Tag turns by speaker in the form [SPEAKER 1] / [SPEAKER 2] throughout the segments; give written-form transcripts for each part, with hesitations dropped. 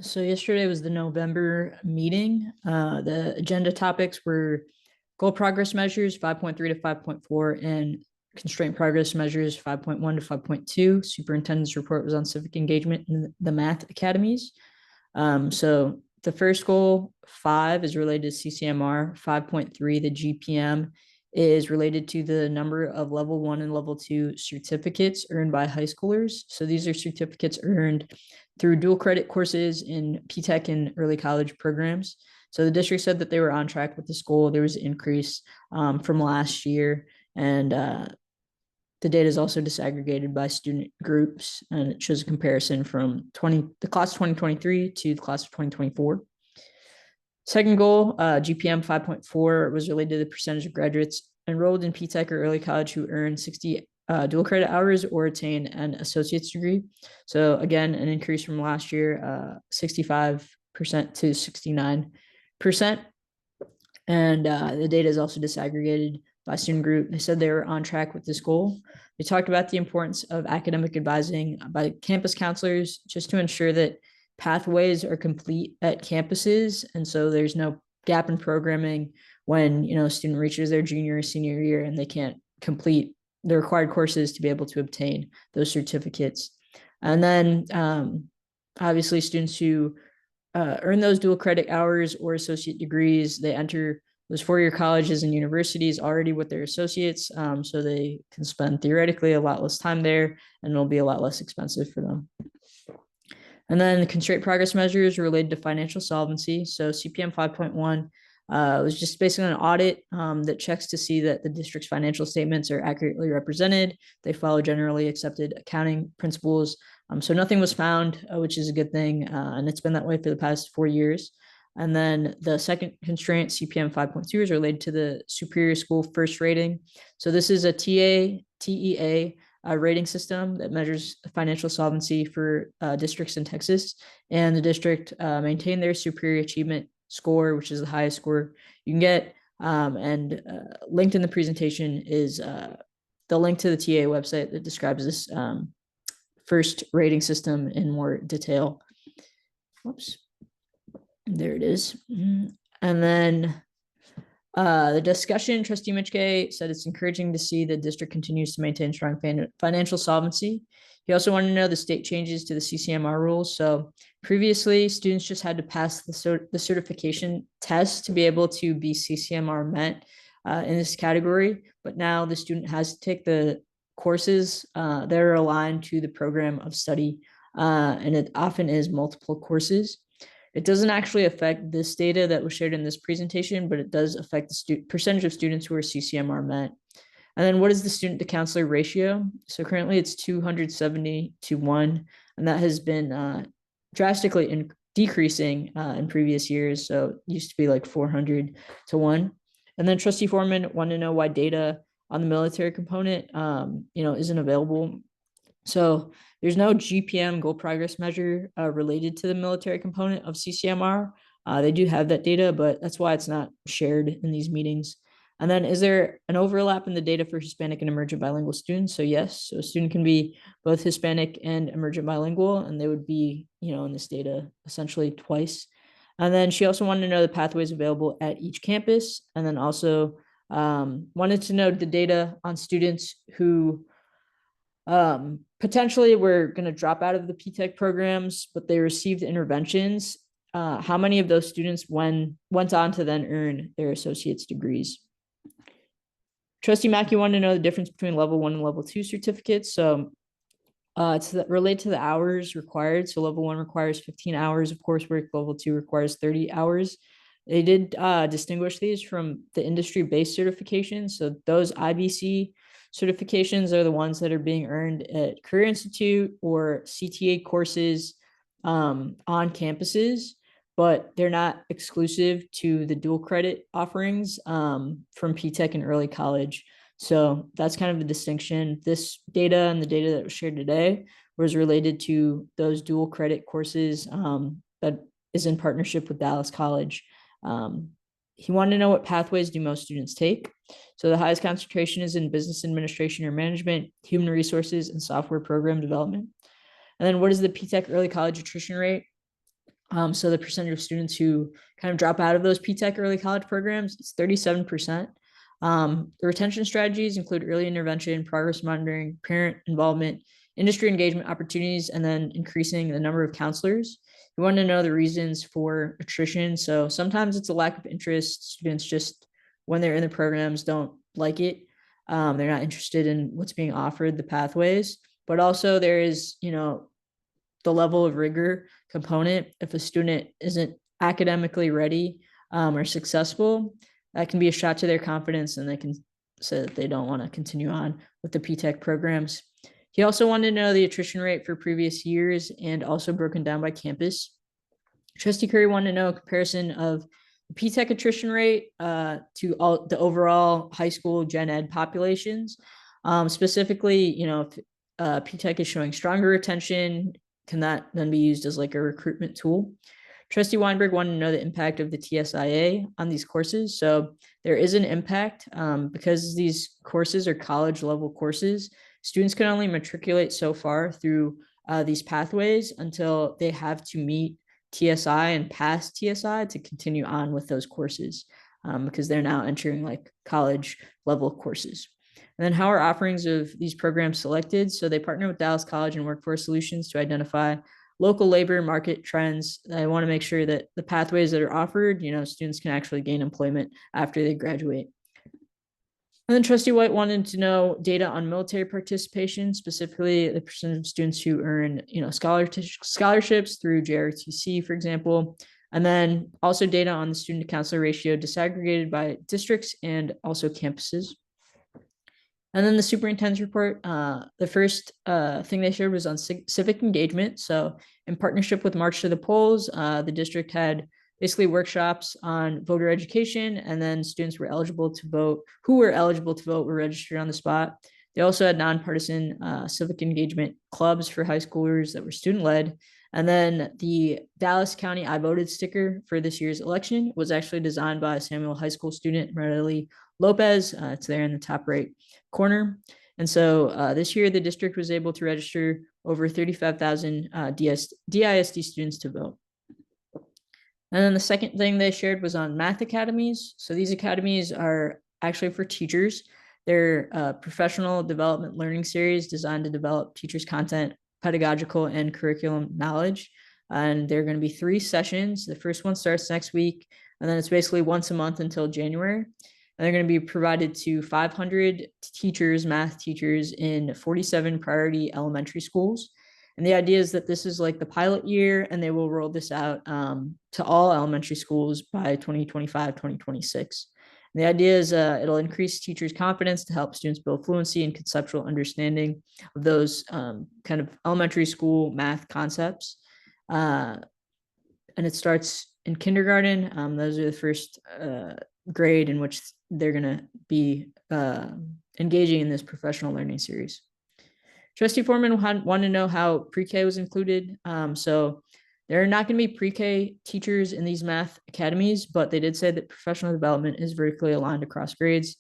[SPEAKER 1] So yesterday was the November meeting. The agenda topics were goal progress measures 5.3 to 5.4 and constraint progress measures 5.1 to 5.2. Superintendent's report was on civic engagement in the math academies. So the first goal, 5, is related to CCMR. 5.3, the GPM, is related to the number of level 1 and level 2 certificates earned by high schoolers. So these are certificates earned through dual credit courses in PTech and early college programs. So the district said that they were on track with this goal. There was an increase from last year, and the data is also disaggregated by student groups, and it shows a comparison from the class of 2023 to the class of 2024. Second goal, GPM 5.4, was related to the percentage of graduates enrolled in PTech or early college who earn 60 dual credit hours or attain an associate's degree. So again, an increase from last year, 65% to 69%. And the data is also disaggregated by student group. They said they were on track with this goal. They talked about the importance of academic advising by campus counselors just to ensure that pathways are complete at campuses. And so there's no gap in programming when, a student reaches their junior or senior year and they can't complete the required courses to be able to obtain those certificates. And then obviously students who earn those dual credit hours or associate degrees, they enter those four-year colleges and universities already with their associates, so they can spend theoretically a lot less time there, and it'll be a lot less expensive for them. And then the constraint progress measures related to financial solvency. So CPM 5.1 was just basically an audit that checks to see that the district's financial statements are accurately represented. They follow generally accepted accounting principles. So nothing was found, which is a good thing. And it's been that way for the past 4 years. And then the second constraint, CPM 5.2, is related to the Superior School First Rating. So this is a TEA rating system that measures financial solvency for districts in Texas. And the district maintained their superior achievement score, which is the highest score you can get. And linked in the presentation is the link to the TA website that describes this first rating system in more detail. Whoops. There it is. And then the discussion, Trustee Mitchke said it's encouraging to see the district continues to maintain strong financial solvency. He also wanted to know the state changes to the CCMR rules. So previously, students just had to pass the certification test to be able to be CCMR met in this category. But now the student has to take the courses that are aligned to the program of study, and it often is multiple courses. It doesn't actually affect this data that was shared in this presentation, but it does affect the percentage of students who are CCMR met. And then what is the student to counselor ratio? So currently it's 270 to 1, and that has been drastically decreasing in previous years. So it used to be like 400 to 1. And then Trustee Foreman wanted to know why data on the military component, isn't available. So there's no GPM goal progress measure related to the military component of CCMR. They do have that data, but that's why it's not shared in these meetings. And then is there an overlap in the data for Hispanic and emergent bilingual students? So yes, so a student can be both Hispanic and emergent bilingual, and they would be, in this data essentially twice. And then she also wanted to know the pathways available at each campus, and then also wanted to know the data on students who potentially were going to drop out of the PTech programs, but they received interventions. How many of those students went on to then earn their associate's degrees? Trustee Mackey wanted to know the difference between level 1 and level 2 certificates. So it's related to the hours required. So level 1 requires 15 hours of coursework. Level 2 requires 30 hours. They did distinguish these from the industry-based certifications. So those IBC certifications are the ones that are being earned at Career Institute or CTA courses on campuses, but they're not exclusive to the dual credit offerings from PTech and early college. So that's kind of the distinction. This data and the data that was shared today was related to those dual credit courses that is in partnership with Dallas College. He wanted to know what pathways do most students take. So the highest concentration is in business administration or management, human resources, and software program development. And then what is the PTech early college attrition rate? So the percentage of students who kind of drop out of those P-TECH early college programs, it's 37%. The retention strategies include early intervention, progress monitoring, parent involvement, industry engagement opportunities, and then increasing the number of counselors. You want to know the reasons for attrition. So sometimes it's a lack of interest. Students just, when they're in the programs, don't like it. They're not interested in what's being offered, the pathways. But also there is, the level of rigor component. If a student isn't academically ready or successful, that can be a shot to their confidence, and they can say that they don't want to continue on with the P-TECH programs. He also wanted to know the attrition rate for previous years and also broken down by campus. Trustee Curry wanted to know a comparison of the P-TECH attrition rate to all the overall high school gen ed populations. Specifically, if P-TECH is showing stronger retention, can that then be used as like a recruitment tool? Trustee Weinberg wanted to know the impact of the TSIA on these courses. So there is an impact because these courses are college level courses. Students can only matriculate so far through these pathways until they have to meet TSI and pass TSI to continue on with those courses because they're now entering like college level courses. And then how are offerings of these programs selected? So they partner with Dallas College and Workforce Solutions to identify local labor market trends. I want to make sure that the pathways that are offered, students can actually gain employment after they graduate. And then Trustee White wanted to know data on military participation, specifically the percentage of students who earn, scholarships through JRTC, for example. And then also data on the student to counselor ratio disaggregated by districts and also campuses. And then the superintendent's report, the first thing they shared was on civic engagement. So in partnership with March to the Polls, the district had basically workshops on voter education, and then students were eligible to vote, who were eligible to vote were registered on the spot. They also had nonpartisan civic engagement clubs for high schoolers that were student-led. And then the Dallas County I Voted sticker for this year's election was actually designed by a Samuel High School student, Marely Lopez. It's there in the top right corner. And so this year, the district was able to register over 35,000 DISD students to vote. And then the second thing they shared was on math academies. So these academies are actually for teachers. They're professional development learning series designed to develop teachers' content, pedagogical, and curriculum knowledge. And there are going to be 3 sessions. The first one starts next week, and then it's basically once a month until January. And they're going to be provided to 500 teachers, math teachers in 47 priority elementary schools. And the idea is that this is like the pilot year, and they will roll this out to all elementary schools by 2025, 2026. And the idea is it'll increase teachers' confidence to help students build fluency and conceptual understanding of those kind of elementary school math concepts. And it starts in kindergarten. Those are the first grade in which they're going to be engaging in this professional learning series. Trustee Foreman wanted to know how pre-K was included. So there are not going to be pre-K teachers in these math academies, but they did say that professional development is vertically aligned across grades.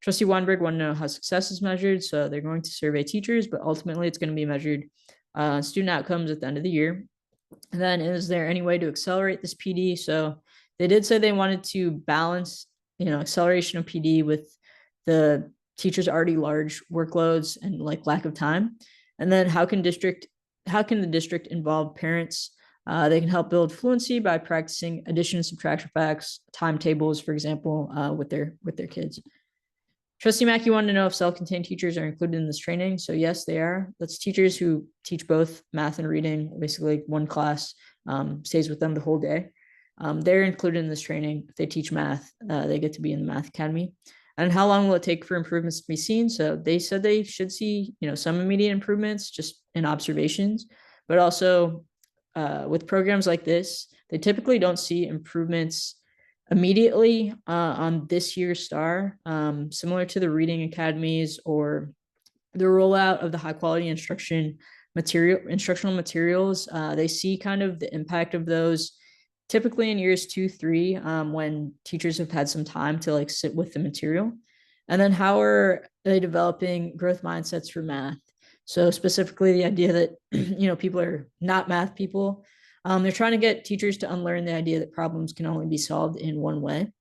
[SPEAKER 1] Trustee Weinberg wanted to know how success is measured. So they're going to survey teachers, but ultimately it's going to be measured student outcomes at the end of the year. And then is there any way to accelerate this PD? So they did say they wanted to balance, acceleration of PD with the teachers' already large workloads and like lack of time. And then how can the district involve parents? They can help build fluency by practicing addition and subtraction facts, timetables, for example, with their kids. Trustee Mackey wanted to know if self-contained teachers are included in this training. So yes, they are. That's teachers who teach both math and reading, basically one class stays with them the whole day. They're included in this training. If they teach math, they get to be in the math academy. And how long will it take for improvements to be seen? So they said they should see, some immediate improvements just in observations, but also with programs like this, they typically don't see improvements immediately on this year's STAR, similar to the reading academies or the rollout of the high quality instructional materials. They see kind of the impact of those typically in years 2, 3, when teachers have had some time to like sit with the material. And then how are they developing growth mindsets for math? So specifically the idea that, people are not math people. They're trying to get teachers to unlearn the idea that problems can only be solved in one way.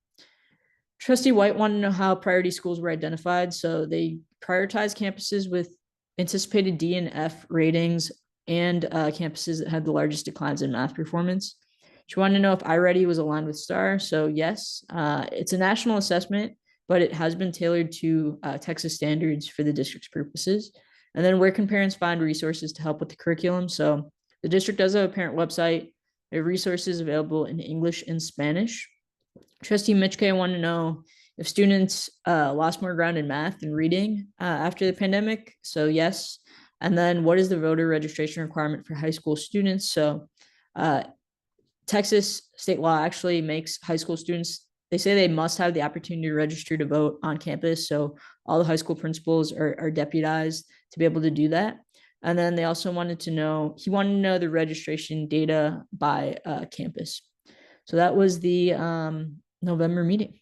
[SPEAKER 1] Trustee White wanted to know how priority schools were identified. So they prioritized campuses with anticipated D and F ratings and campuses that had the largest declines in math performance. She wanted to know if iReady was aligned with STAR. So yes, it's a national assessment, but it has been tailored to Texas standards for the district's purposes. And then where can parents find resources to help with the curriculum? So the district does have a parent website. There are resources available in English and Spanish. Trustee Mitchke wanted to know if students lost more ground in math and reading after the pandemic. So yes. And then what is the voter registration requirement for high school students? So Texas state law actually makes high school students, they say they must have the opportunity to register to vote on campus. So all the high school principals are deputized to be able to do that. And then they also wanted to know, he wanted to know the registration data by campus. So that was the November meeting.